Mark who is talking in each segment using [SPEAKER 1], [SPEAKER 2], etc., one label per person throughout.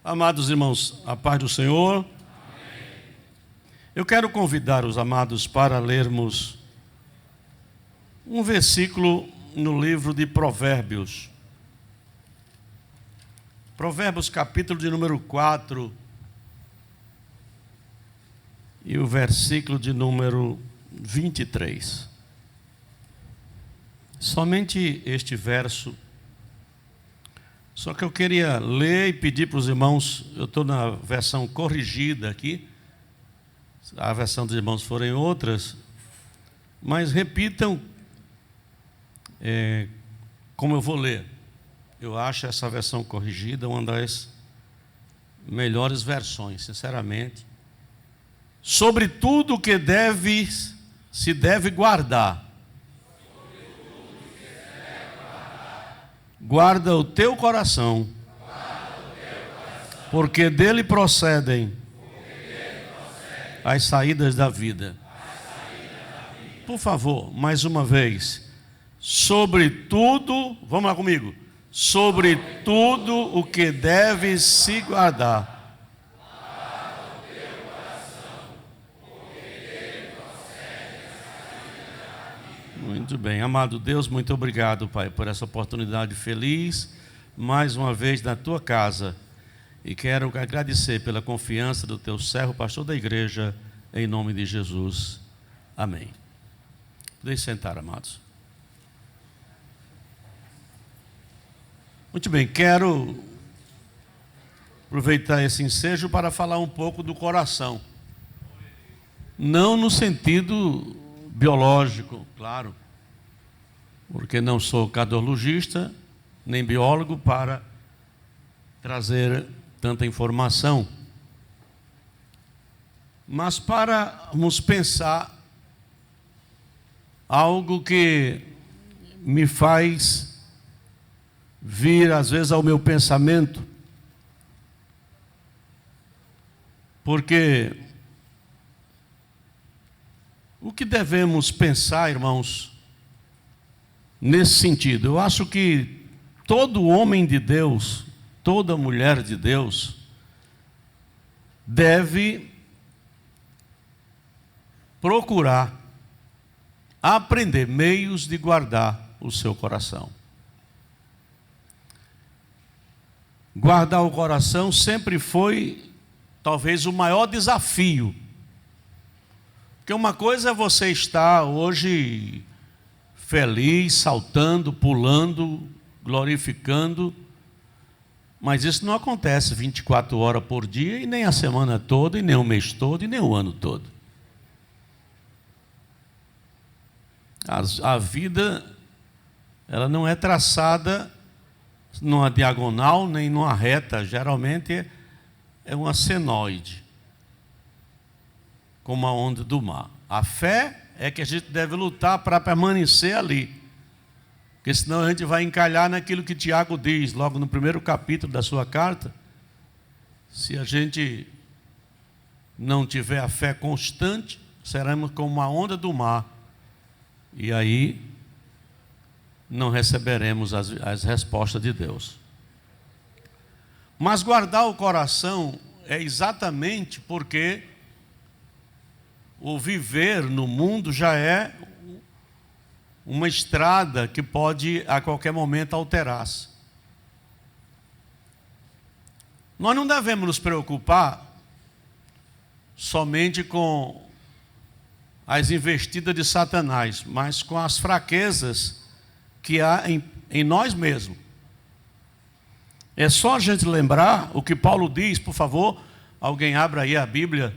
[SPEAKER 1] Amados irmãos, a paz do Senhor. Eu quero convidar os amados para lermos um versículo no livro de Provérbios. Provérbios, capítulo de número 4, e o versículo de número 23. Somente este verso. Só que eu queria ler e pedir para os irmãos, eu estou na versão corrigida aqui, a versão dos irmãos forem outras, mas repitam como eu vou ler. Eu acho essa versão corrigida uma das melhores versões, sinceramente. Sobre tudo que se deve guardar. Guarda o teu coração, porque dele procedem as saídas da vida. Por favor, mais uma vez. Sobre tudo, vamos lá comigo. Sobre tudo o que deve se guardar. Muito bem, amado Deus, muito obrigado, Pai, por essa oportunidade feliz, mais uma vez na Tua casa. E quero agradecer pela confiança do Teu servo, pastor da igreja, em nome de Jesus. Amém. Podem sentar, amados. Muito bem, quero aproveitar esse ensejo para falar um pouco do coração. Não no sentido biológico, claro, porque não sou cardiologista, nem biólogo para trazer tanta informação. Mas para nos pensar algo que me faz vir às vezes ao meu pensamento, porque o que devemos pensar, irmãos, nesse sentido? Eu acho que todo homem de Deus, toda mulher de Deus, deve procurar aprender meios de guardar o seu coração. Guardar o coração sempre foi, talvez, o maior desafio. Porque uma coisa é você estar hoje feliz, saltando, pulando, glorificando, mas isso não acontece 24 horas por dia, e nem a semana toda, e nem o mês todo, e nem o ano todo. A vida, ela não é traçada numa diagonal, nem numa reta, geralmente é uma senoide, como a onda do mar. A fé é que a gente deve lutar para permanecer ali, porque senão a gente vai encalhar naquilo que Tiago diz, logo no primeiro capítulo da sua carta. Se a gente não tiver a fé constante, seremos como uma onda do mar, e aí não receberemos as respostas de Deus. Mas guardar o coração é exatamente porque o viver no mundo já é uma estrada que pode a qualquer momento alterar-se. Nós não devemos nos preocupar somente com as investidas de Satanás, mas com as fraquezas que há em nós mesmos. É só a gente lembrar o que Paulo diz, por favor, alguém abra aí a Bíblia,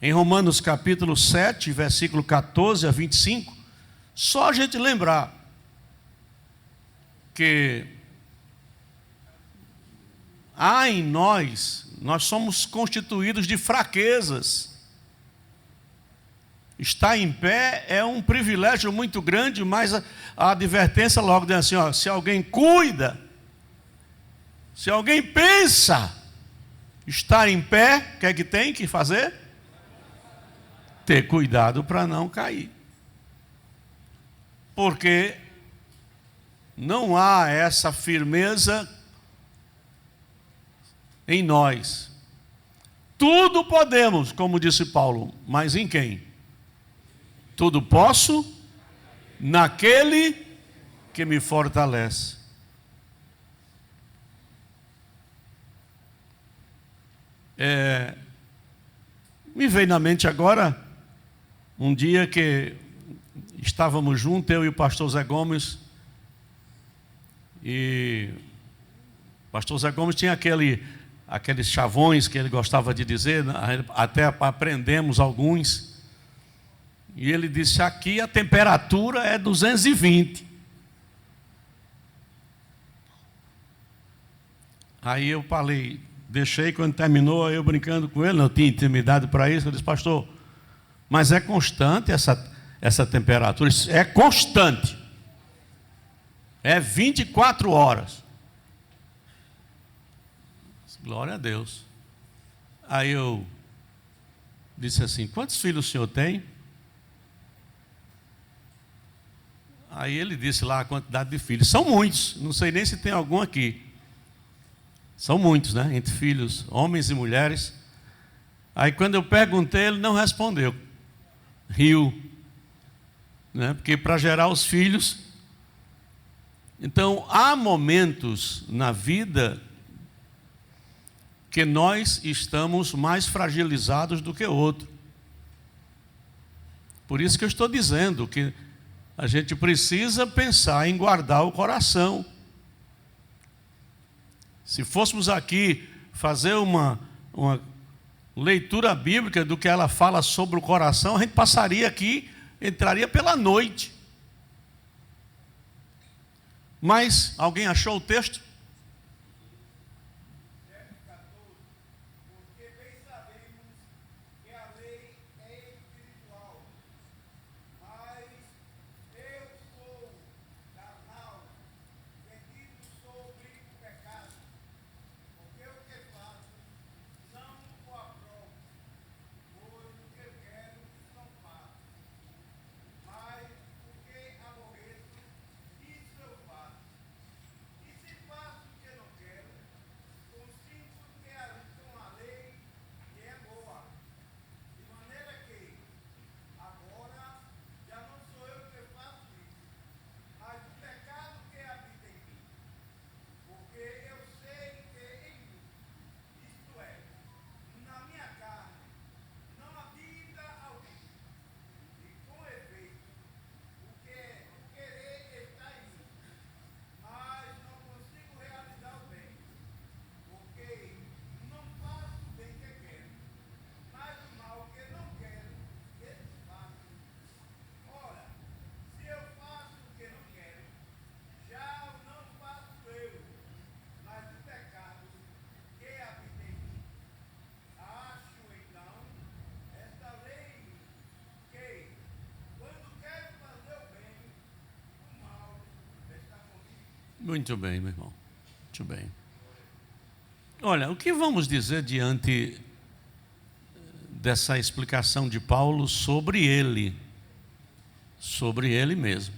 [SPEAKER 1] em Romanos capítulo 7, versículo 14 a 25, só a gente lembrar que há em nós somos constituídos de fraquezas. Estar em pé é um privilégio muito grande, mas a advertência logo diz assim, ó, se alguém cuida, se alguém pensa estar em pé, o que é que tem que fazer? Ter cuidado para não cair. Porque não há essa firmeza em nós. Tudo podemos, como disse Paulo, mas em quem? Tudo posso naquele que me fortalece. Me veio na mente agora um dia que estávamos juntos, eu e o pastor Zé Gomes, e o pastor Zé Gomes tinha aqueles chavões que ele gostava de dizer, até aprendemos alguns, e ele disse: aqui a temperatura é 220. Aí eu falei, deixei, quando terminou, eu brincando com ele, não tinha intimidade para isso, eu disse: pastor, mas é constante essa temperatura? Isso é constante, é 24 horas. Glória a Deus. Aí eu disse assim: quantos filhos o senhor tem? Aí ele disse lá a quantidade de filhos. São muitos, não sei nem se tem algum aqui. São muitos, né? Entre filhos, homens e mulheres. Aí quando eu perguntei, ele não respondeu. Riu, né? Porque para gerar os filhos. Então há momentos na vida que nós estamos mais fragilizados do que outro. Por isso que eu estou dizendo que a gente precisa pensar em guardar o coração. Se fôssemos aqui fazer uma leitura bíblica do que ela fala sobre o coração, a gente passaria aqui, entraria pela noite. Mas, alguém achou o texto? Muito bem, meu irmão. Muito bem. Olha, o que vamos dizer diante dessa explicação de Paulo sobre ele mesmo?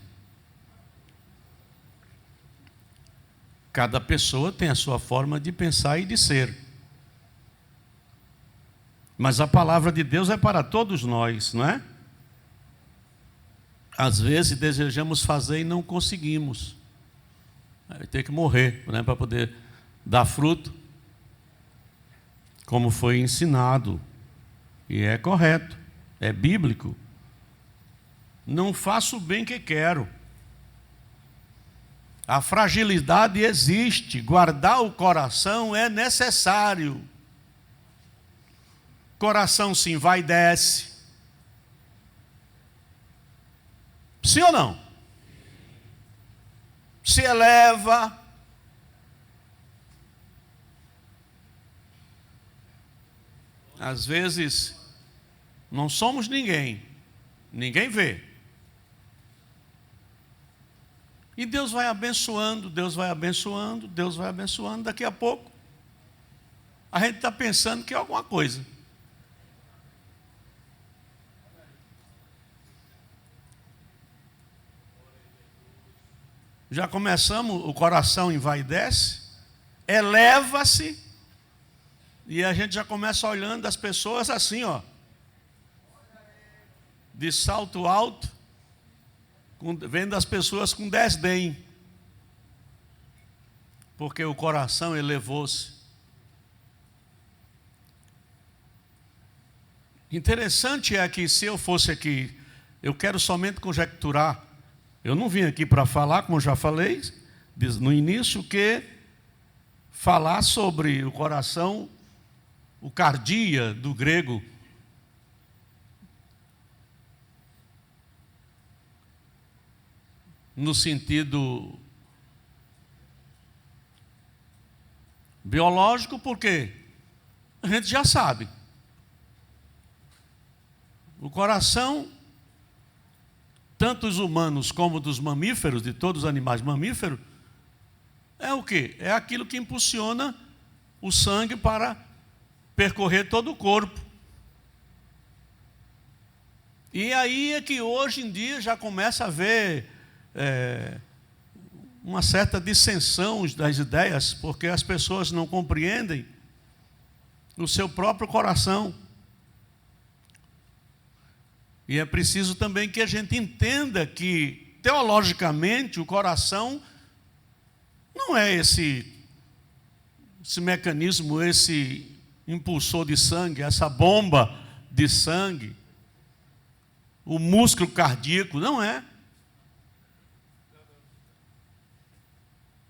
[SPEAKER 1] Cada pessoa tem a sua forma de pensar e de ser. Mas a palavra de Deus é para todos nós, não é? Às vezes desejamos fazer e não conseguimos. Vai ter que morrer, né, para poder dar fruto, como foi ensinado. E é correto, é bíblico. Não faço o bem que quero. A fragilidade existe, guardar o coração é necessário. Coração se envaidece. Sim ou não? Se eleva. Às vezes, não somos ninguém vê. E Deus vai abençoando, Deus vai abençoando, Deus vai abençoando. Daqui a pouco, a gente está pensando que é alguma coisa. Já começamos, o coração envaidece, eleva-se, E a gente já começa olhando as pessoas assim, ó, de salto alto, vendo as pessoas com desdém, porque o coração elevou-se. Interessante é que, se eu fosse aqui, eu quero somente conjecturar. Eu não vim aqui para falar, como eu já falei no início, que falar sobre o coração, o cardia do grego. No sentido biológico, porque a gente já sabe. O coração, tanto os humanos como dos mamíferos, de todos os animais mamíferos, é o quê? É aquilo que impulsiona o sangue para percorrer todo o corpo. E aí é que hoje em dia já começa a haver uma certa dissensão das ideias, porque as pessoas não compreendem o seu próprio coração. E é preciso também que a gente entenda que, teologicamente, o coração não é esse mecanismo, esse impulsor de sangue, essa bomba de sangue, o músculo cardíaco, não é.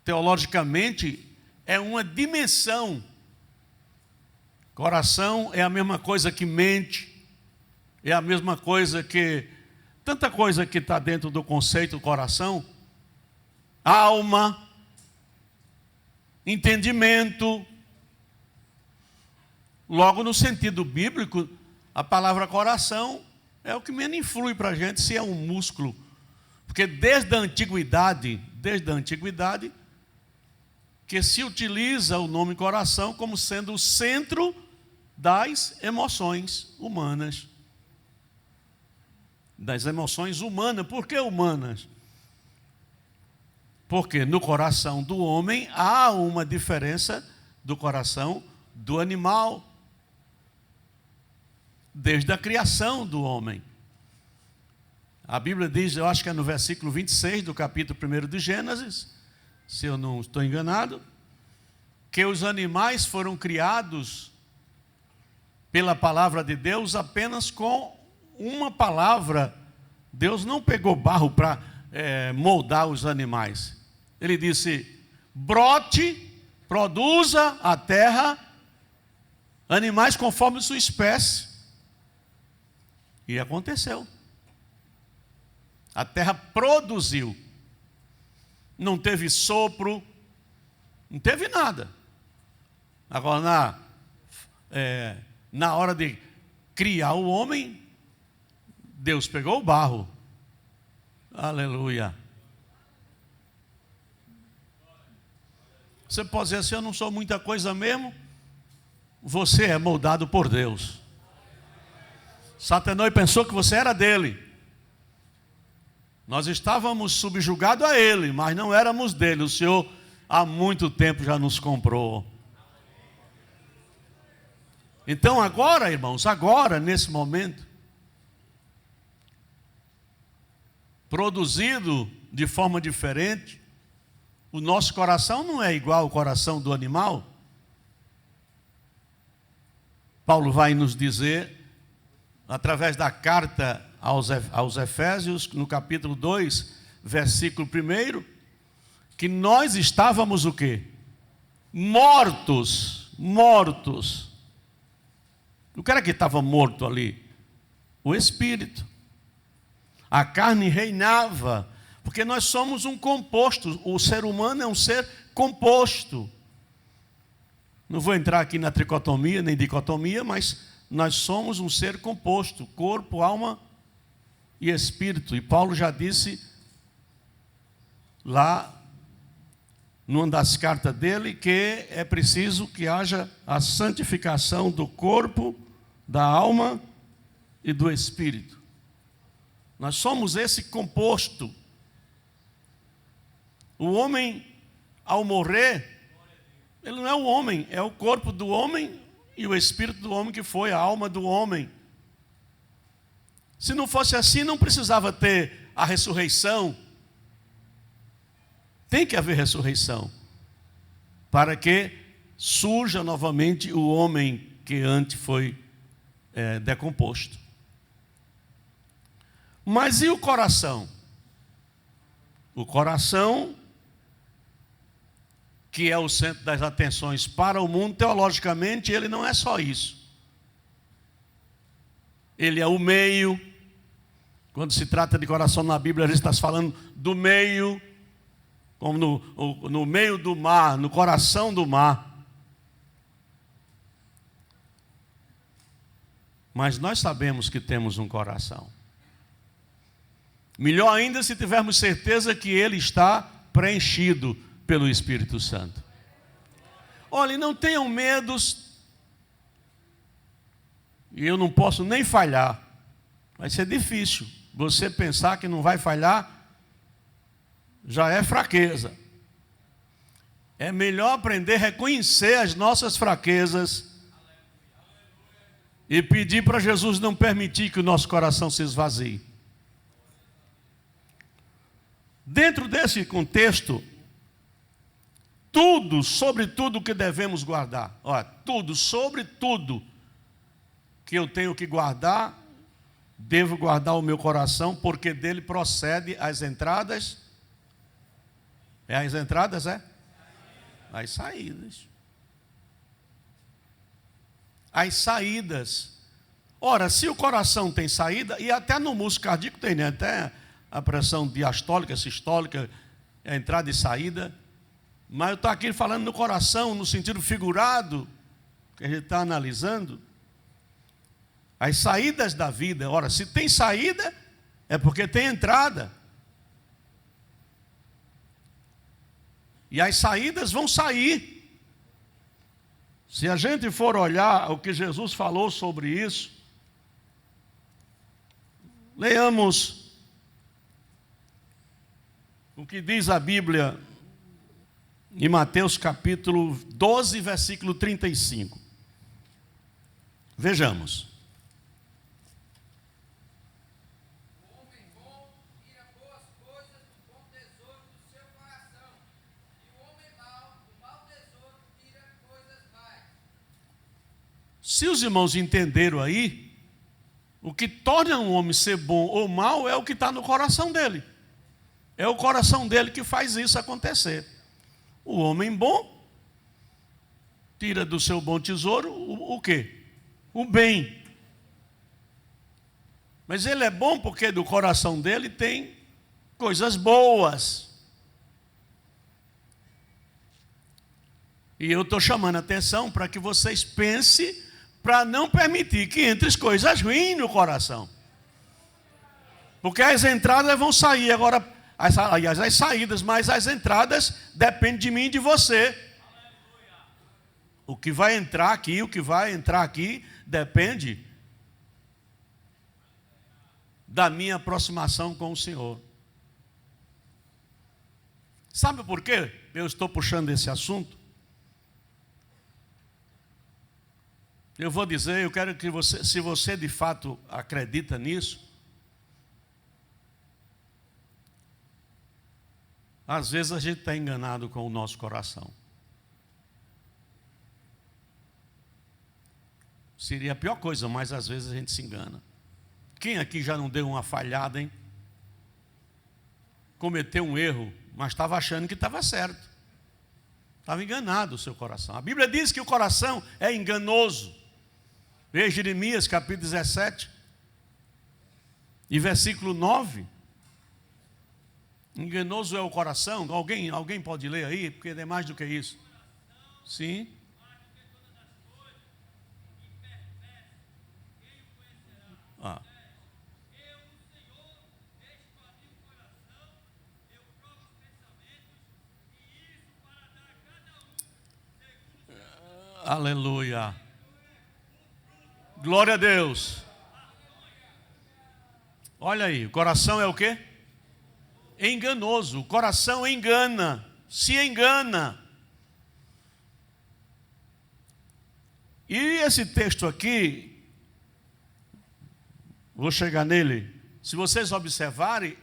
[SPEAKER 1] Teologicamente, é uma dimensão. Coração é a mesma coisa que mente, é a mesma coisa que... Tanta coisa que está dentro do conceito do coração. Alma, entendimento. Logo, no sentido bíblico, a palavra coração é o que menos influi para a gente se é um músculo. Porque desde a antiguidade, que se utiliza o nome coração como sendo o centro das emoções humanas. Das emoções humanas. Por que humanas? Porque no coração do homem há uma diferença do coração do animal. Desde a criação do homem. A Bíblia diz, eu acho que é no versículo 26 do capítulo 1 de Gênesis, se eu não estou enganado, que os animais foram criados pela palavra de Deus apenas com uma palavra. Deus não pegou barro para moldar os animais. Ele disse, brote, produza a terra animais conforme sua espécie. E aconteceu. A terra produziu. Não teve sopro, não teve nada. Agora, na hora de criar o homem, Deus pegou o barro. Aleluia. Você pode dizer assim, eu não sou muita coisa mesmo. Você é moldado por Deus. Satanás pensou que você era dele. Nós estávamos subjugados a ele, mas não éramos dele. O Senhor há muito tempo já nos comprou. Então agora, irmãos, nesse momento, produzido de forma diferente, o nosso coração não é igual ao coração do animal. Paulo vai nos dizer, através da carta aos Efésios, no capítulo 2, versículo 1, que nós estávamos o quê? Mortos. O cara que estava morto ali? O espírito. A carne reinava, porque nós somos um composto. O ser humano é um ser composto. Não vou entrar aqui na tricotomia, nem dicotomia, mas nós somos um ser composto, corpo, alma e espírito. E Paulo já disse lá, numa das cartas dele, que é preciso que haja a santificação do corpo, da alma e do espírito. Nós somos esse composto. O homem, ao morrer, ele não é o homem, é o corpo do homem e o espírito do homem que foi a alma do homem. Se não fosse assim, não precisava ter a ressurreição. Tem que haver ressurreição, para que surja novamente o homem que antes foi decomposto. Mas e o coração? O coração, que é o centro das atenções para o mundo, teologicamente, ele não é só isso. Ele é o meio. Quando se trata de coração na Bíblia, a gente está falando do meio, como no meio do mar, no coração do mar. Mas nós sabemos que temos um coração. Melhor ainda se tivermos certeza que ele está preenchido pelo Espírito Santo. Olha, não tenham medos, e eu não posso nem falhar. Vai ser difícil. Você pensar que não vai falhar, já é fraqueza. É melhor aprender a reconhecer as nossas fraquezas e pedir para Jesus não permitir que o nosso coração se esvazie. Dentro desse contexto, tudo, sobre tudo que devemos guardar. Olha, tudo, sobre tudo que eu tenho que guardar, devo guardar o meu coração, porque dele procede as entradas. É as entradas, é? As saídas. As saídas. Ora, se o coração tem saída, e até no músculo cardíaco tem, né? Até a pressão diastólica, sistólica, a entrada e saída. Mas eu estou aqui falando no coração, no sentido figurado, que a gente está analisando. As saídas da vida. Ora, se tem saída, é porque tem entrada. E as saídas vão sair. Se a gente for olhar o que Jesus falou sobre isso, leamos o que diz a Bíblia em Mateus capítulo 12, versículo 35. Vejamos. Se os irmãos entenderam aí, o que torna um homem ser bom ou mal é o que está no coração dele. É o coração dele que faz isso acontecer. O homem bom tira do seu bom tesouro o quê? O bem. Mas ele é bom porque do coração dele tem coisas boas. E eu estou chamando a atenção para que vocês pensem, para não permitir que entre as coisas ruins no coração. Porque as entradas vão sair, agora, aliás, as saídas, mas as entradas dependem de mim e de você. O que vai entrar aqui, depende da minha aproximação com o Senhor. Sabe por quê eu estou puxando esse assunto? Eu vou dizer, eu quero que você, se você de fato acredita nisso, às vezes a gente está enganado com o nosso coração. Seria a pior coisa, mas às vezes a gente se engana. Quem aqui já não deu uma falhada, hein? Cometeu um erro, mas estava achando que estava certo. Estava enganado o seu coração. A Bíblia diz que o coração é enganoso. Veja Jeremias capítulo 17 e versículo 9. Enganoso é o coração. Alguém pode ler aí? Porque é mais do que isso. Sim. Ah. Aleluia. Glória a Deus. Olha aí, o coração é o quê? Enganoso. O coração engana, se engana. E esse texto aqui, vou chegar nele, se vocês observarem,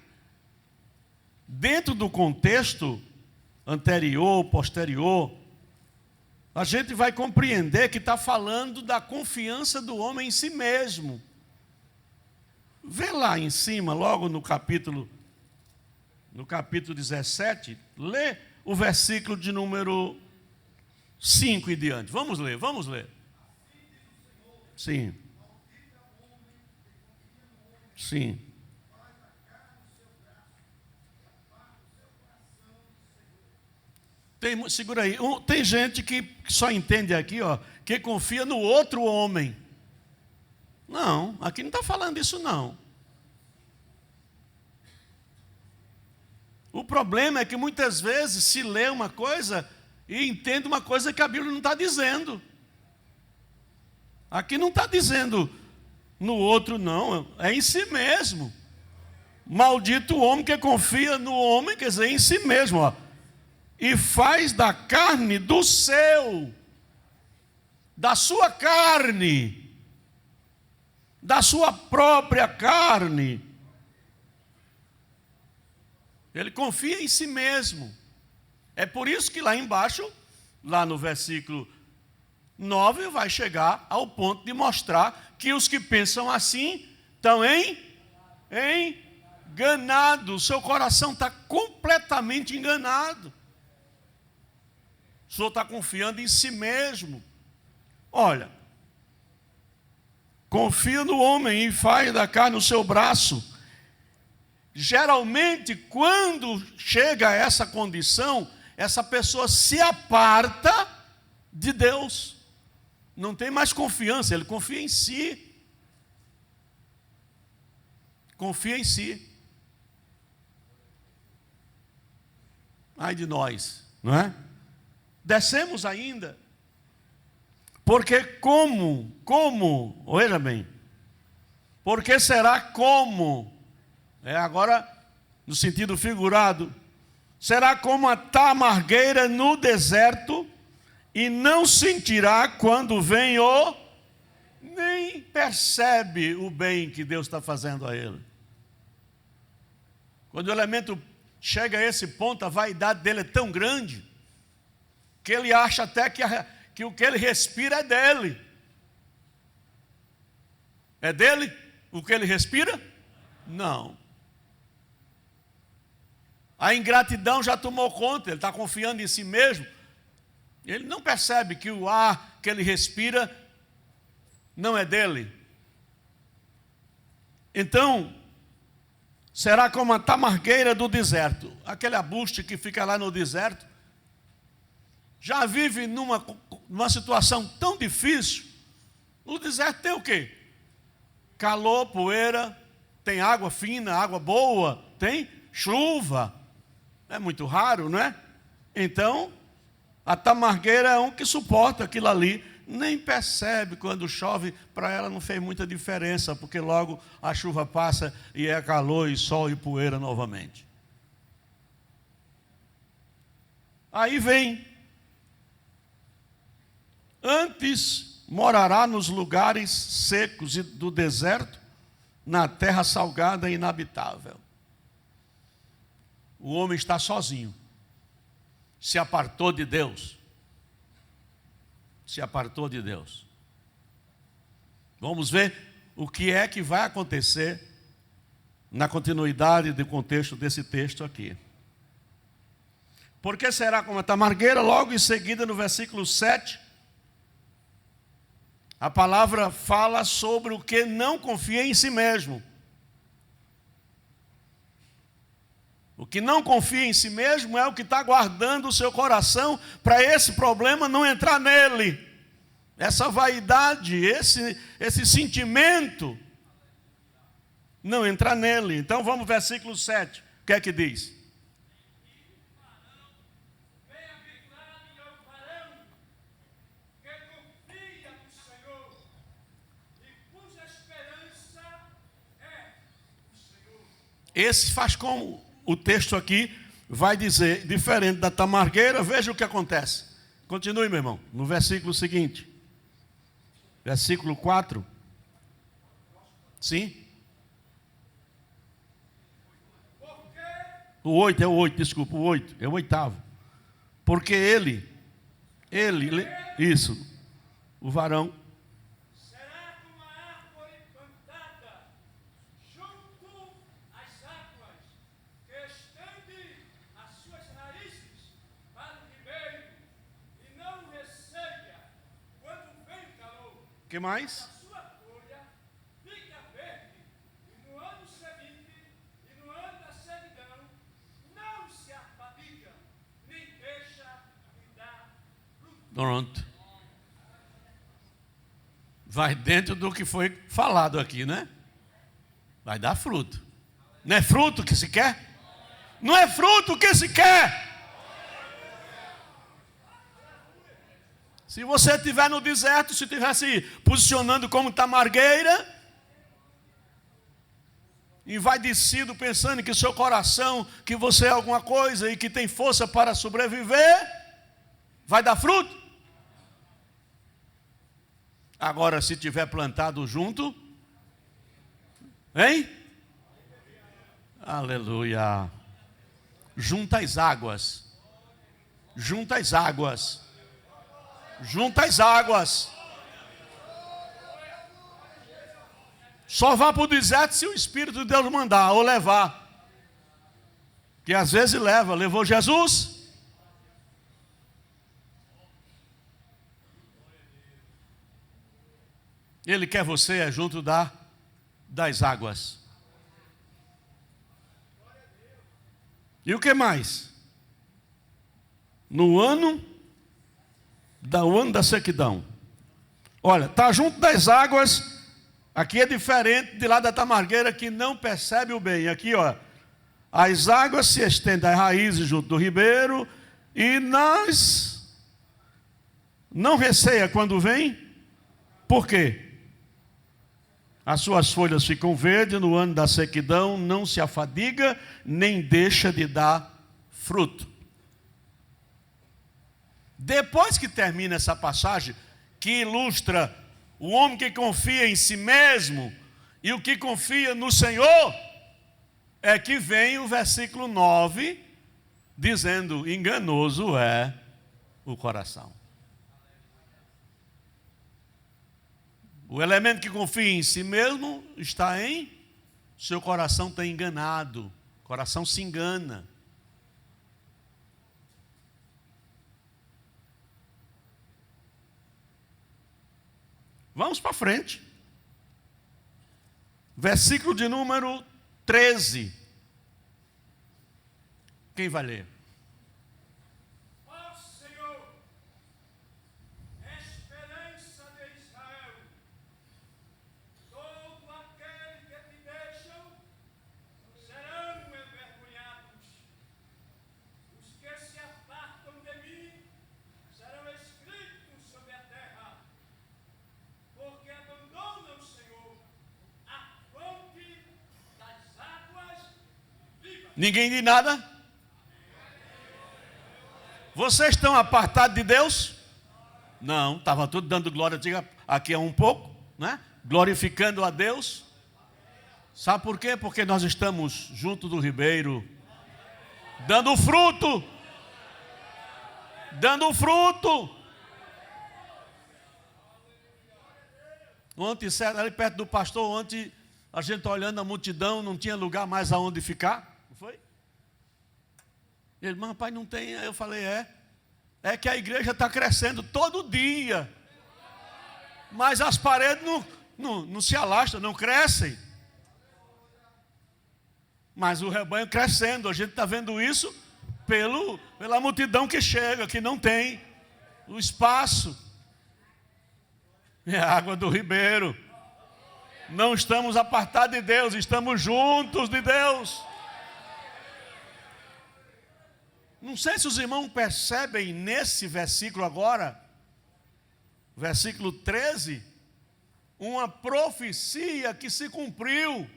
[SPEAKER 1] dentro do contexto anterior, posterior, a gente vai compreender que está falando da confiança do homem em si mesmo. Vê lá em cima, logo no capítulo 17, lê o versículo de número 5 e diante. Vamos ler. Sim. Sim. Segura aí. Tem gente que só entende aqui, ó, que confia no outro homem. Não, aqui não está falando isso não. O problema é que muitas vezes se lê uma coisa e entende uma coisa que a Bíblia não está dizendo. Aqui não está dizendo no outro, não, é em si mesmo. Maldito o homem que confia no homem, quer dizer, em si mesmo, ó. E faz da carne da sua carne, da sua própria carne. Ele confia em si mesmo. É por isso que lá embaixo, lá no versículo 9, vai chegar ao ponto de mostrar que os que pensam assim estão enganados. Seu coração está completamente enganado. O senhor está confiando em si mesmo. Olha, confia no homem e faz da carne o seu braço. Geralmente, quando chega a essa condição, essa pessoa se aparta de Deus. Não tem mais confiança, ele confia em si. Confia em si. Ai de nós, não é? Descemos ainda. Porque como, veja bem, porque será como, agora no sentido figurado, será como a tamargueira no deserto, e não sentirá quando vem nem percebe o bem que Deus está fazendo a ele. Quando o elemento chega a esse ponto, a vaidade dele é tão grande, que ele acha até que o que ele respira é dele. É dele o que ele respira? Não. A ingratidão já tomou conta, ele está confiando em si mesmo. Ele não percebe que o ar que ele respira não é dele. Então, será como a tamargueira do deserto. Aquele abutre que fica lá no deserto, já vive numa situação tão difícil. O deserto tem o quê? Calor, poeira, tem água fina, água boa, tem chuva. É muito raro, não é? Então, a tamargueira é um que suporta aquilo ali, nem percebe quando chove, para ela não fez muita diferença, porque logo a chuva passa e é calor e sol e poeira novamente. Aí vem. Antes morará nos lugares secos do deserto, na terra salgada e inabitável. O homem está sozinho. Se apartou de Deus. Se apartou de Deus. Vamos ver o que é que vai acontecer na continuidade do contexto desse texto aqui. Porque será como a tamargueira, logo em seguida no versículo 7, a palavra fala sobre o que não confia em si mesmo. O que não confia em si mesmo é o que está guardando o seu coração para esse problema não entrar nele. Essa vaidade, esse sentimento não entrar nele. Então vamos ao versículo 7. O que é que diz? Esse faz como o texto aqui vai dizer, diferente da tamargueira. Veja o que acontece. Continue, meu irmão, no versículo seguinte. versículo 4. Sim? O 8, é o 8, desculpa, o 8, é o oitavo. Porque ele, isso, o varão,
[SPEAKER 2] será como a árvore plantada junto às águas, que estende as suas raízes para o ribeiro e não receia quando vem o calor.
[SPEAKER 1] que mais?
[SPEAKER 2] A sua folha fica verde, e no ano seguinte e no ano da seridão não se afadiga, nem deixa de dar fruto.
[SPEAKER 1] Pronto. Vai dentro do que foi falado aqui, né? Vai dar fruto. Não é fruto que se quer? Não é fruto que se quer. Se você estiver no deserto, se estiver se posicionando como tamargueira, envaidecido, pensando que seu coração, que você é alguma coisa e que tem força para sobreviver, vai dar fruto. Agora, se tiver plantado junto, hein? Aleluia. Junta as águas. Junta as águas. Junta as águas. Só vá para o deserto se o Espírito de Deus mandar ou levar. Que às vezes leva. Levou Jesus? Ele quer você junto das águas. E o que mais? No ano da sequidão. Olha, está junto das águas. Aqui é diferente de lá da tamargueira que não percebe o bem. Aqui, ó, as águas se estendem às raízes junto do ribeiro e não receia quando vem. Por quê? As suas folhas ficam verdes, no ano da sequidão não se afadiga, nem deixa de dar fruto. Depois que termina essa passagem, que ilustra o homem que confia em si mesmo e o que confia no Senhor, é que vem o versículo 9, dizendo: enganoso é o coração. O elemento que confia em si mesmo está em seu coração está enganado. O coração se engana. Vamos para frente. Versículo de número 13. Quem vai ler?
[SPEAKER 2] Ó Senhor, esperança de Israel, todo aquele que te deixam serão envergonhados. Os que se apartam de mim serão escritos sobre a terra, porque abandonam o Senhor, a fonte das águas vivas.
[SPEAKER 1] Ninguém diz nada? Vocês estão apartados de Deus? Não, estava tudo dando glória aqui a um pouco, né? Glorificando a Deus. Sabe por quê? Porque nós estamos junto do ribeiro, dando fruto. Dando fruto. Ontem, ali perto do pastor, ontem, a gente olhando a multidão, não tinha lugar mais aonde ficar. Não foi? Ele, irmão, pai, não tem. Aí eu falei, é que a igreja está crescendo todo dia. Mas as paredes não se alastram, não crescem. Mas o rebanho crescendo, a gente está vendo isso pela multidão que chega, que não tem o espaço. É a água do ribeiro. Não estamos apartados de Deus, estamos juntos de Deus. Não sei se os irmãos percebem nesse versículo agora, versículo 13, uma profecia que se cumpriu.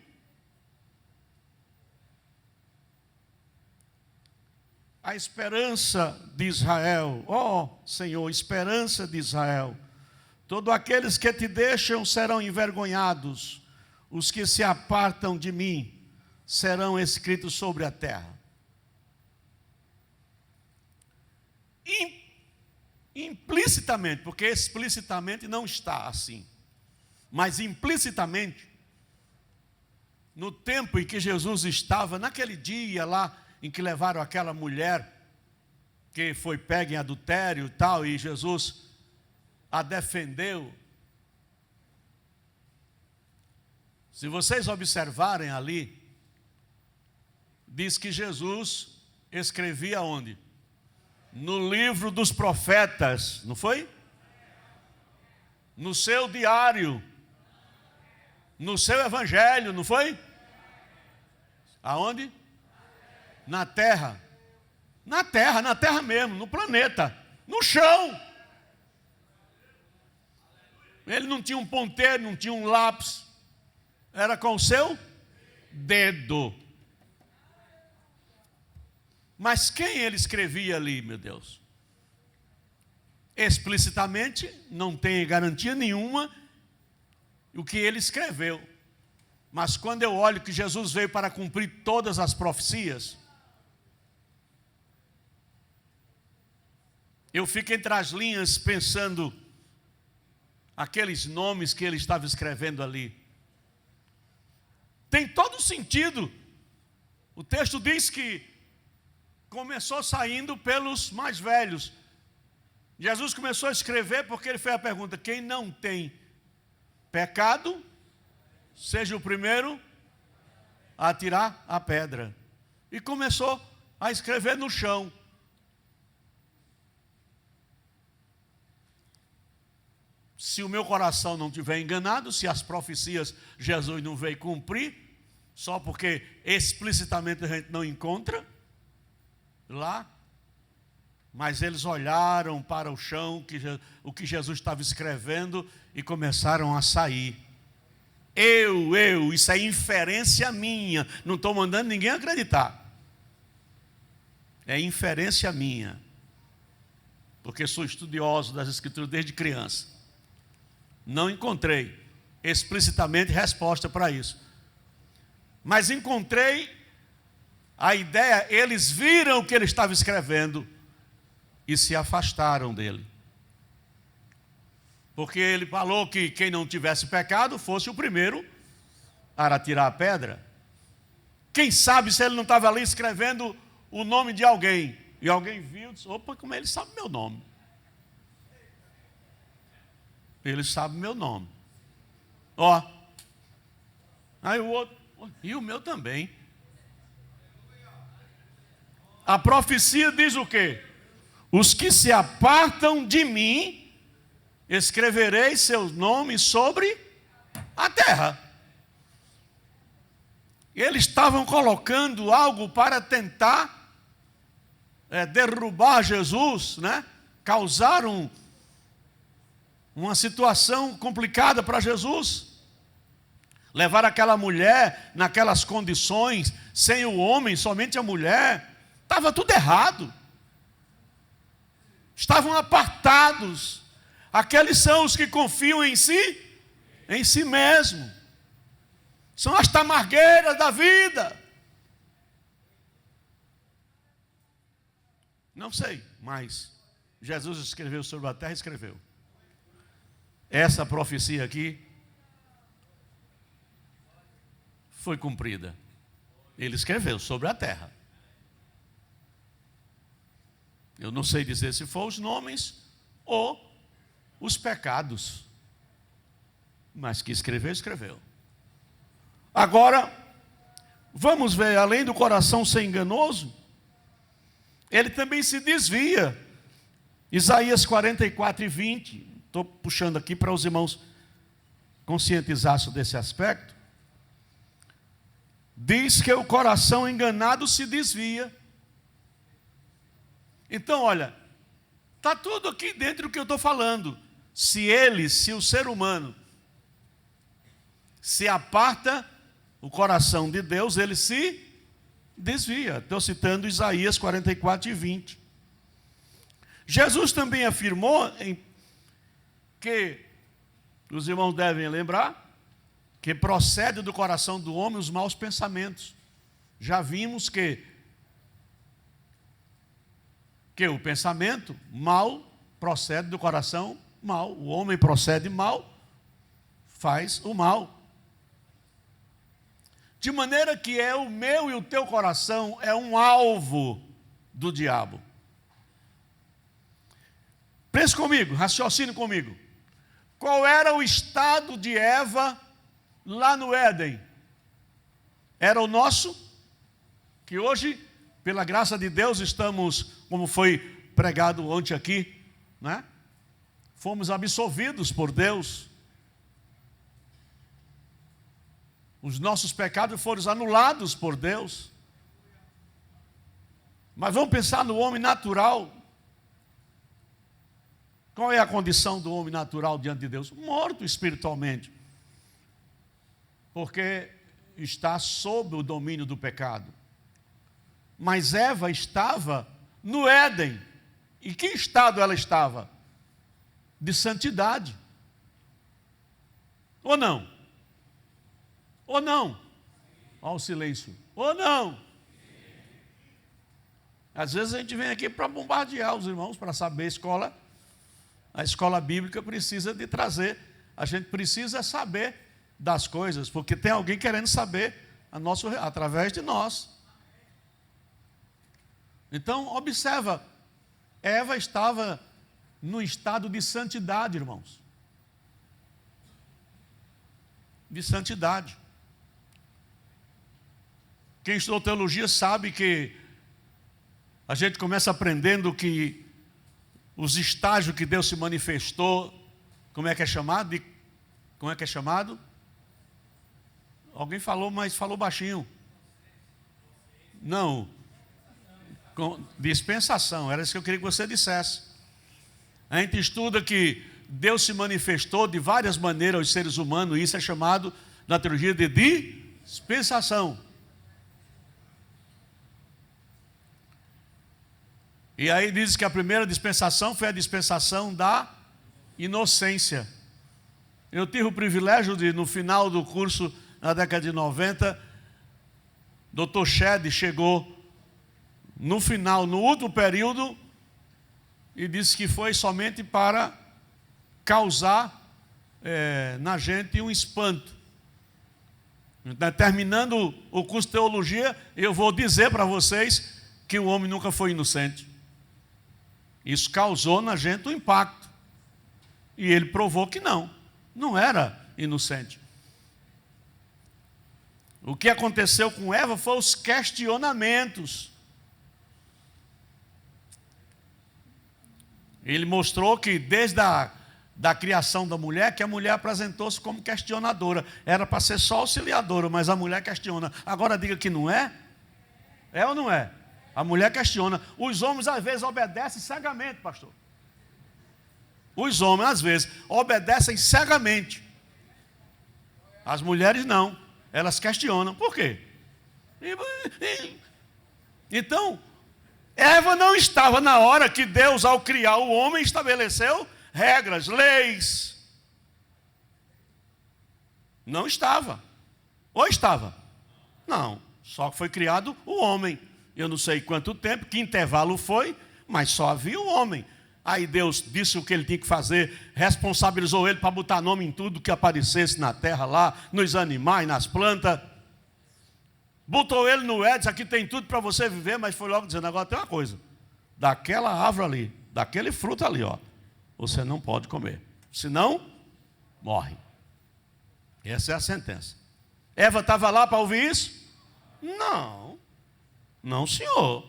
[SPEAKER 1] A esperança de Israel, ó Senhor, esperança de Israel. Todos aqueles que te deixam serão envergonhados, os que se apartam de mim serão escritos sobre a terra. Implicitamente, porque explicitamente não está assim, mas implicitamente, no tempo em que Jesus estava, naquele dia lá em que levaram aquela mulher que foi pega em adultério e tal, e Jesus a defendeu. Se vocês observarem ali, diz que Jesus escrevia onde? No livro dos profetas, não foi? No seu diário, no seu evangelho, não foi? Aonde? Na terra. Na terra mesmo, no planeta, no chão. Ele não tinha um ponteiro, não tinha um lápis, era com o seu dedo. Mas quem ele escrevia ali, meu Deus? Explicitamente, não tem garantia nenhuma o que ele escreveu. Mas quando eu olho que Jesus veio para cumprir todas as profecias, eu fico entre as linhas pensando aqueles nomes que ele estava escrevendo ali. Tem todo sentido. O texto diz que começou saindo pelos mais velhos. Jesus começou a escrever porque ele fez a pergunta: quem não tem pecado, seja o primeiro a atirar a pedra. E começou a escrever no chão. Se o meu coração não estiver enganado, se as profecias Jesus não veio cumprir, só porque explicitamente a gente não encontra lá, mas eles olharam para o chão, o que Jesus estava escrevendo, e começaram a sair. Isso é inferência minha, não estou mandando ninguém acreditar. É inferência minha, porque sou estudioso das Escrituras desde criança. Não encontrei explicitamente resposta para isso, mas encontrei a ideia. Eles viram o que ele estava escrevendo e se afastaram dele, porque ele falou que quem não tivesse pecado fosse o primeiro a atirar a pedra. Quem sabe se ele não estava ali escrevendo o nome de alguém, e alguém viu e disse: opa, como ele sabe meu nome? Ele sabe meu nome. Ó. Aí o outro, e o meu também. A profecia diz o quê? Os que se apartam de mim, escreverei seus nomes sobre a terra. Eles estavam colocando algo para tentar derrubar Jesus, né? Causar uma situação complicada para Jesus. Levar aquela mulher naquelas condições, sem o homem, somente a mulher. Estava tudo errado. Estavam apartados. Aqueles são os que confiam em si mesmo. São as tamargueiras da vida. Não sei, mas Jesus escreveu sobre a terra, escreveu. Essa profecia aqui foi cumprida. Ele escreveu sobre a terra. Eu não sei dizer se foram os nomes ou os pecados, mas que escreveu, escreveu. Agora, vamos ver, além do coração ser enganoso, ele também se desvia. Isaías 44:20, estou puxando aqui para os irmãos conscientizar-se desse aspecto. Diz que o coração enganado se desvia. Então, olha, está tudo aqui dentro do que eu estou falando. Se o ser humano se aparta o coração de Deus, ele se desvia. Estou citando Isaías 44:20. Jesus também afirmou que os irmãos devem lembrar que procede do coração do homem os maus pensamentos. Já vimos que o pensamento mal procede do coração mal. O homem procede mal, faz o mal. De maneira que o meu e o teu coração é um alvo do diabo. Pense comigo, raciocine comigo. Qual era o estado de Eva lá no Éden? Era o nosso, que hoje, pela graça de Deus, estamos, como foi pregado ontem aqui, né? Fomos absolvidos por Deus. Os nossos pecados foram anulados por Deus. Mas vamos pensar no homem natural. Qual é a condição do homem natural diante de Deus? Morto espiritualmente. Porque está sob o domínio do pecado. Mas Eva estava no Éden. E que estado ela estava? De santidade. Ou não? Ou não? Olha o silêncio. Ou não? Às vezes a gente vem aqui para bombardear os irmãos, para saber a escola bíblica precisa de trazer. A gente precisa saber das coisas, porque tem alguém querendo saber através de nós. Então, observa, Eva estava no estado de santidade, irmãos. De santidade. Quem estudou teologia sabe que a gente começa aprendendo que os estágios que Deus se manifestou, como é que é chamado? Como é que é chamado? Alguém falou, mas falou baixinho. Não. Dispensação, era isso que eu queria que você dissesse. A gente estuda que Deus se manifestou de várias maneiras aos seres humanos, e isso é chamado na teologia de dispensação. E aí diz que a primeira dispensação foi a dispensação da inocência. Eu tive o privilégio de, no final do curso, na década de 90, Dr. Shedd chegou no final, no último período, e disse que foi somente para causar na gente um espanto. Então, terminando o curso de teologia, eu vou dizer para vocês que o homem nunca foi inocente. Isso causou na gente um impacto. E ele provou que não era inocente. O que aconteceu com Eva foi os questionamentos. Ele mostrou que desde da criação da mulher, que a mulher apresentou-se como questionadora. Era para ser só auxiliadora, mas a mulher questiona. Agora diga que não é? É ou não é? A mulher questiona. Os homens às vezes obedecem cegamente, pastor. Os homens às vezes obedecem cegamente. As mulheres não. Elas questionam. Por quê? Então, Eva não estava na hora que Deus, ao criar o homem, estabeleceu regras, leis. Não estava. Ou estava? Não. Só que foi criado o homem. Eu não sei quanto tempo, que intervalo foi, mas só havia o homem. Aí Deus disse o que ele tinha que fazer, responsabilizou ele para botar nome em tudo que aparecesse na terra lá, nos animais, nas plantas. Botou ele no Éden, aqui tem tudo para você viver, mas foi logo dizendo, agora tem uma coisa. Daquela árvore ali, daquele fruto ali, ó, você não pode comer. Senão, morre. Essa é a sentença. Eva estava lá para ouvir isso? Não. Não, senhor.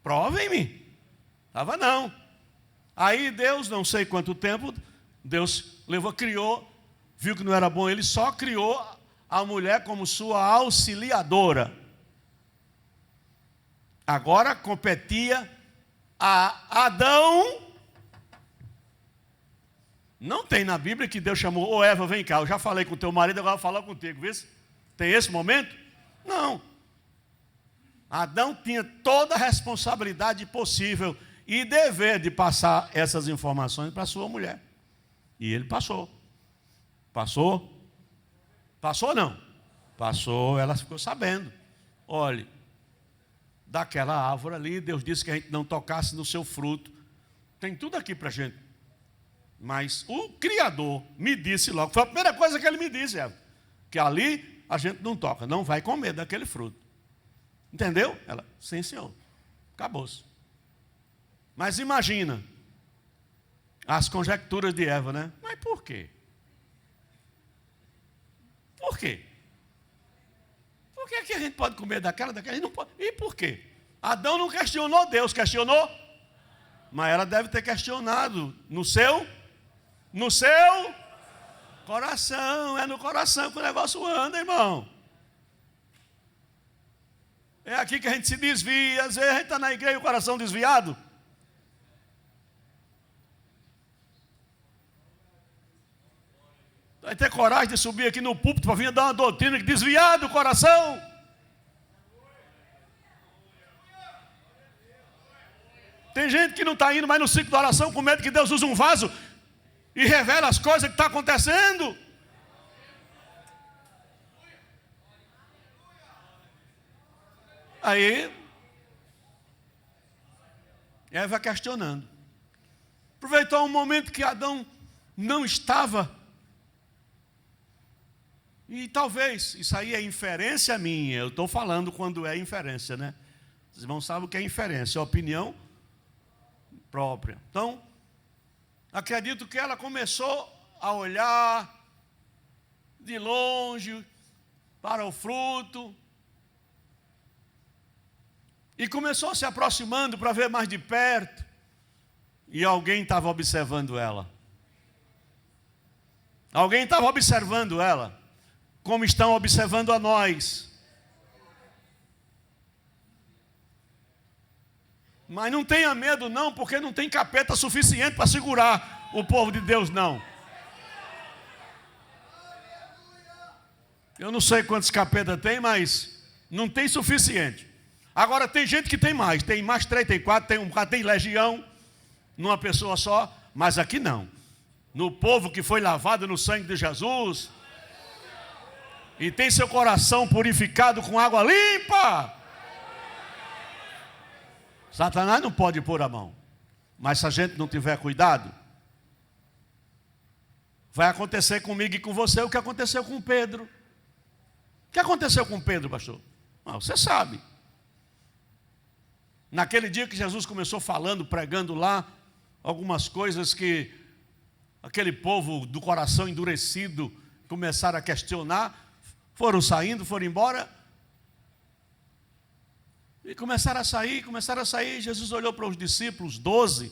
[SPEAKER 1] Provem-me. Estava não. Aí Deus, não sei quanto tempo, Deus criou, viu que não era bom, ele só criou a mulher como sua auxiliadora. Agora competia a Adão. Não tem na Bíblia que Deus chamou, ô Eva, vem cá, eu já falei com teu marido, agora vou falar contigo, viu? Tem esse momento? Não. Adão tinha toda a responsabilidade possível e dever de passar essas informações para sua mulher. E ele passou. Passou? Passou ou não? Passou, ela ficou sabendo. Olhe, daquela árvore ali, Deus disse que a gente não tocasse no seu fruto. Tem tudo aqui para a gente. Mas o Criador me disse logo, foi a primeira coisa que ele me disse, Eva, que ali a gente não toca, não vai comer daquele fruto. Entendeu? Ela, sim, senhor. Acabou-se. Mas imagina as conjecturas de Eva, né? Mas por quê? Por quê? Por que a gente pode comer daquela? A gente não pode. E por quê? Adão não questionou Deus, questionou? Mas ela deve ter questionado no seu coração. É no coração que o negócio anda, irmão. É aqui que a gente se desvia. Às vezes a gente está na igreja e o coração desviado. Vai ter coragem de subir aqui no púlpito para vir dar uma doutrina que desviar do coração. Tem gente que não está indo mais no ciclo da oração com medo que Deus use um vaso e revela as coisas que estão acontecendo. Aí, Eva questionando. Aproveitou um momento que Adão não estava. E talvez, isso aí é inferência minha. Eu estou falando quando é inferência, né? Os irmãos sabem o que é inferência, é opinião própria. Então, acredito que ela começou a olhar de longe para o fruto e começou a se aproximando para ver mais de perto, e alguém estava observando ela. Alguém estava observando ela, como estão observando a nós. Mas não tenha medo não, porque não tem capeta suficiente para segurar o povo de Deus, não. Eu não sei quantos capetas tem, mas não tem suficiente. Agora tem gente que tem mais 3, tem 4, tem um bocado, tem legião, numa pessoa só, mas aqui não. No povo que foi lavado no sangue de Jesus, e tem seu coração purificado com água limpa, Satanás não pode pôr a mão. Mas se a gente não tiver cuidado, vai acontecer comigo e com você o que aconteceu com Pedro. O que aconteceu com Pedro, pastor? Você sabe. Naquele dia que Jesus começou falando, pregando lá, algumas coisas que aquele povo do coração endurecido começaram a questionar, foram saindo, foram embora, e começaram a sair. Jesus olhou para os discípulos, 12,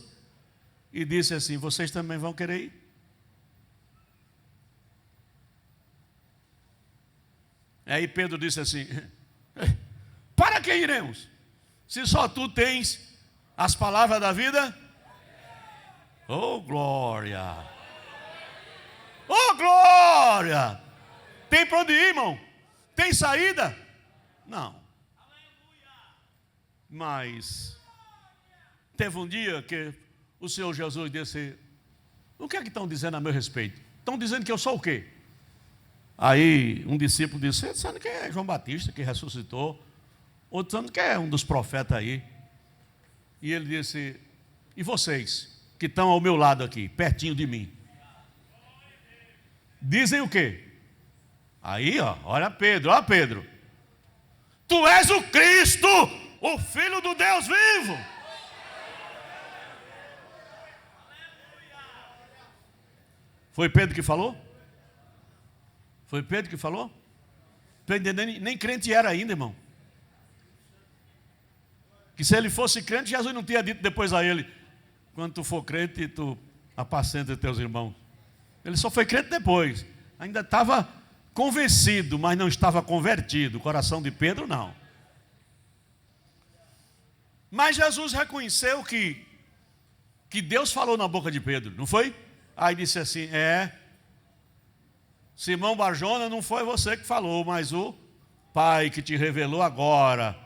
[SPEAKER 1] e disse assim: vocês também vão querer ir? Aí Pedro disse assim: para que iremos? Se só tu tens as palavras da vida? Oh, glória! Oh, glória! Tem para onde ir, irmão? Tem saída? Não. Mas teve um dia que o Senhor Jesus disse: o que é que estão dizendo a meu respeito? Estão dizendo que eu sou o quê? Aí um discípulo disse: dizendo que é João Batista que ressuscitou, outro dizendo que é um dos profetas aí. E ele disse: e vocês que estão ao meu lado aqui, pertinho de mim, dizem o quê? Aí, olha Pedro, tu és o Cristo, o Filho do Deus vivo. Foi Pedro que falou? Foi Pedro que falou? Nem crente era ainda, irmão. Que se ele fosse crente, Jesus não tinha dito depois a ele: quando tu for crente, tu apacenta teus irmãos. Ele só foi crente depois. Ainda estava convencido, mas não estava convertido. O coração de Pedro não. Mas Jesus reconheceu que Deus falou na boca de Pedro, não foi? Aí disse assim: Simão Barjona, não foi você que falou, mas o Pai que te revelou agora.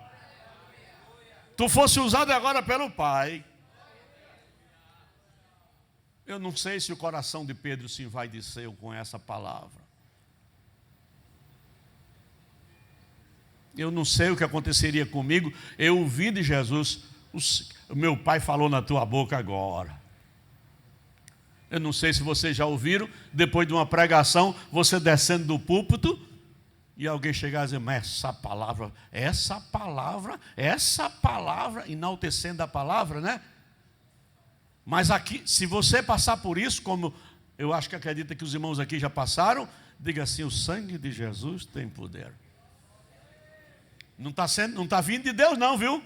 [SPEAKER 1] Tu fosse usado agora pelo Pai. Eu não sei se o coração de Pedro se envaideceu com essa palavra. Eu não sei o que aconteceria comigo. Eu ouvi de Jesus, o meu Pai falou na tua boca agora. Eu não sei se vocês já ouviram, depois de uma pregação, você descendo do púlpito, e alguém chegar e dizer, mas essa palavra, enaltecendo a palavra, né? Mas aqui, se você passar por isso, como eu acho que acredita que os irmãos aqui já passaram, diga assim, o sangue de Jesus tem poder. Não está vindo de Deus não, viu?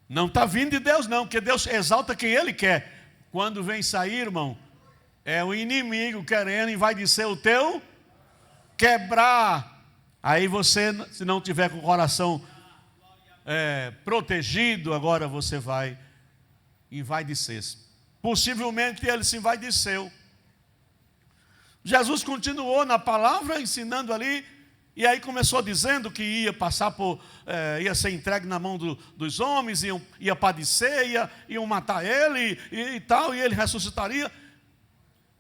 [SPEAKER 1] Não está vindo de Deus não, porque Deus exalta quem Ele quer. Quando vem sair, irmão, é o inimigo querendo envaidecer o teu, quebrar. Aí você, se não tiver com o coração protegido, agora você vai envaidecer-se. Possivelmente ele se envaideceu. Jesus continuou na palavra, ensinando ali, e aí começou dizendo que ia passar ia ser entregue na mão dos homens, ia padecer, iam matar ele e tal, e ele ressuscitaria.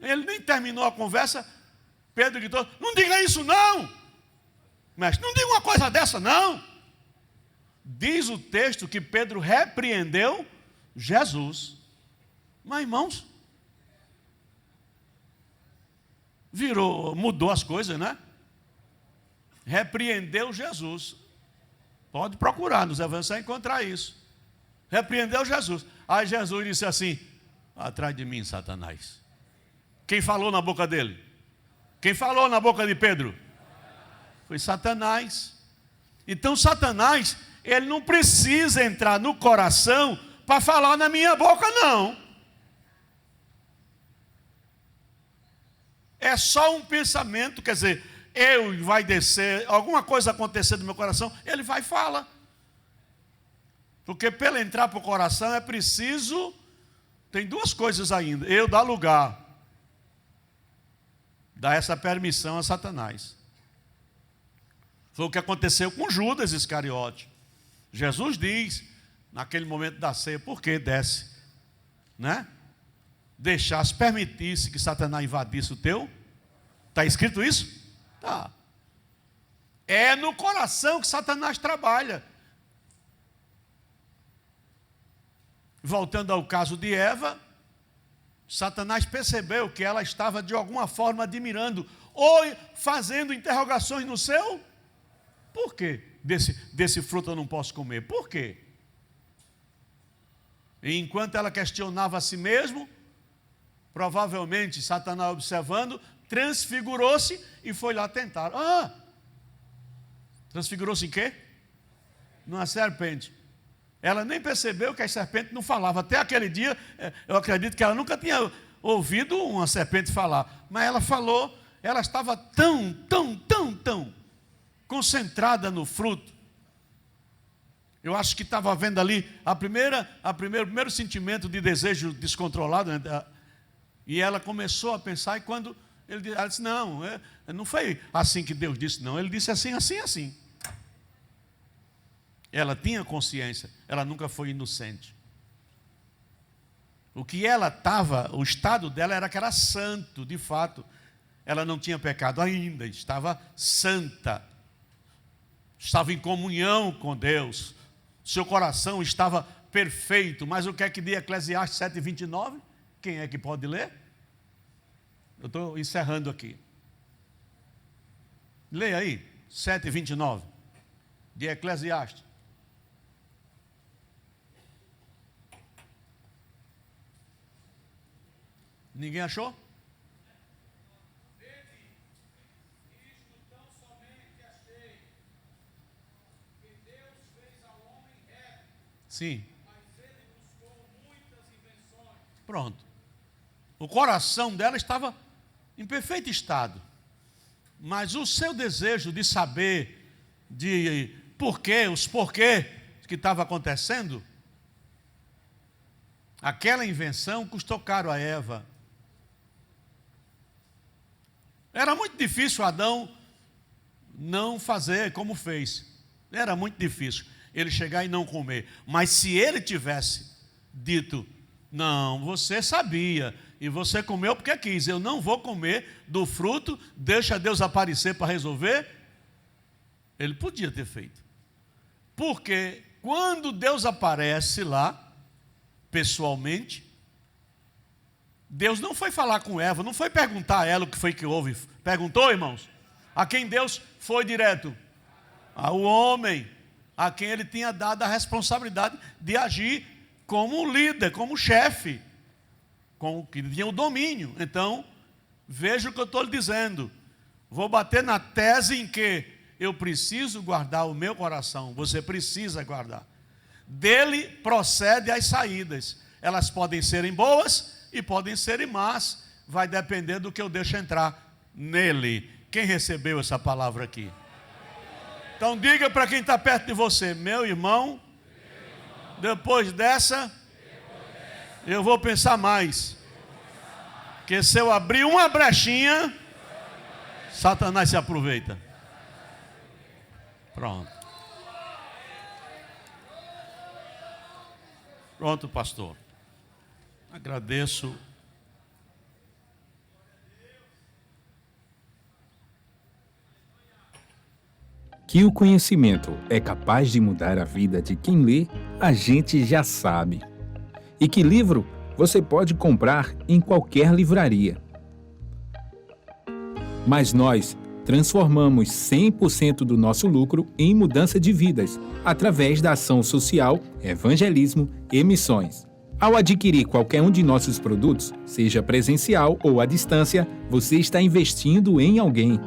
[SPEAKER 1] Ele nem terminou a conversa, Pedro gritou, não diga isso não, mestre, não diga uma coisa dessa não. Diz o texto que Pedro repreendeu Jesus. Mas irmãos, mudou as coisas, né? Repreendeu Jesus. Pode procurar nos evangelhos, você vai encontrar isso. Repreendeu Jesus. Aí Jesus disse assim, atrás de mim, Satanás. Quem falou na boca dele? Quem falou na boca de Pedro? Foi Satanás. Então Satanás, ele não precisa entrar no coração para falar na minha boca, não. É só um pensamento, quer dizer, vai descer, alguma coisa acontecer no meu coração, ele vai e fala. Porque para ele entrar para o coração é preciso, tem duas coisas ainda, eu dar lugar, dar essa permissão a Satanás. Foi o que aconteceu com Judas Iscariote. Jesus diz, naquele momento da ceia, por que desce? Né? Deixasse, permitisse que Satanás invadisse o teu? Está escrito isso? Tá. É no coração que Satanás trabalha. Voltando ao caso de Eva, Satanás percebeu que ela estava de alguma forma admirando, ou fazendo interrogações no seu. Por quê? Desse fruto eu não posso comer. Por quê? E enquanto ela questionava a si mesmo, provavelmente Satanás observando, transfigurou-se e foi lá tentar. Transfigurou-se em quê? Numa serpente. Ela nem percebeu que a serpente não falava. Até aquele dia, eu acredito que ela nunca tinha ouvido uma serpente falar. Mas ela falou, ela estava tão concentrada no fruto. Eu acho que estava vendo ali o primeiro sentimento de desejo descontrolado, né? E ela começou a pensar, e quando ela disse, não foi assim que Deus disse, não. Ele disse assim. Ela tinha consciência, ela nunca foi inocente. O que ela estava, o estado dela era que era santo, de fato. Ela não tinha pecado ainda, estava santa. Estava em comunhão com Deus. Seu coração estava perfeito. Mas o que é que diz Eclesiastes 7:29? Quem é que pode ler? Eu estou encerrando aqui. Leia aí, 7:29, de Eclesiastes. Ninguém achou?
[SPEAKER 2] Isto tão somente achei, que Deus fez ao homem reto,
[SPEAKER 1] Sim.
[SPEAKER 2] mas ele buscou muitas invenções.
[SPEAKER 1] Pronto. O coração dela estava em perfeito estado. Mas o seu desejo de saber os porquê que estava acontecendo, aquela invenção custou caro a Eva. Era muito difícil Adão não fazer como fez. Era muito difícil ele chegar e não comer. Mas se ele tivesse dito, Não, você sabia. E você comeu porque quis. Eu não vou comer do fruto, deixa Deus aparecer para resolver. Ele podia ter feito. Porque quando Deus aparece lá, pessoalmente, Deus não foi falar com Eva, não foi perguntar a ela o que foi que houve. Perguntou, irmãos? A quem Deus foi direto? Ao homem, a quem ele tinha dado a responsabilidade de agir como líder, como chefe, que tinha o domínio. Então, veja o que eu estou lhe dizendo. Vou bater na tese em que eu preciso guardar o meu coração. Você precisa guardar. Dele procede as saídas. Elas podem serem boas e podem ser más, vai depender do que eu deixo entrar nele. Quem recebeu essa palavra aqui? Então diga para quem está perto de você: meu irmão, depois dessa, eu vou pensar mais. Porque se eu abrir uma brechinha, Satanás se aproveita. Pronto. Pronto, pastor. Agradeço.
[SPEAKER 3] Que o conhecimento é capaz de mudar a vida de quem lê, a gente já sabe. E que livro você pode comprar em qualquer livraria. Mas nós transformamos 100% do nosso lucro em mudança de vidas, através da ação social, evangelismo e missões. Ao adquirir qualquer um de nossos produtos, seja presencial ou à distância, você está investindo em alguém.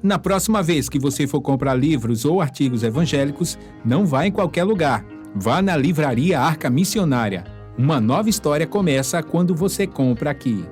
[SPEAKER 3] Na próxima vez que você for comprar livros ou artigos evangélicos, não vá em qualquer lugar. Vá na Livraria Arca Missionária. Uma nova história começa quando você compra aqui.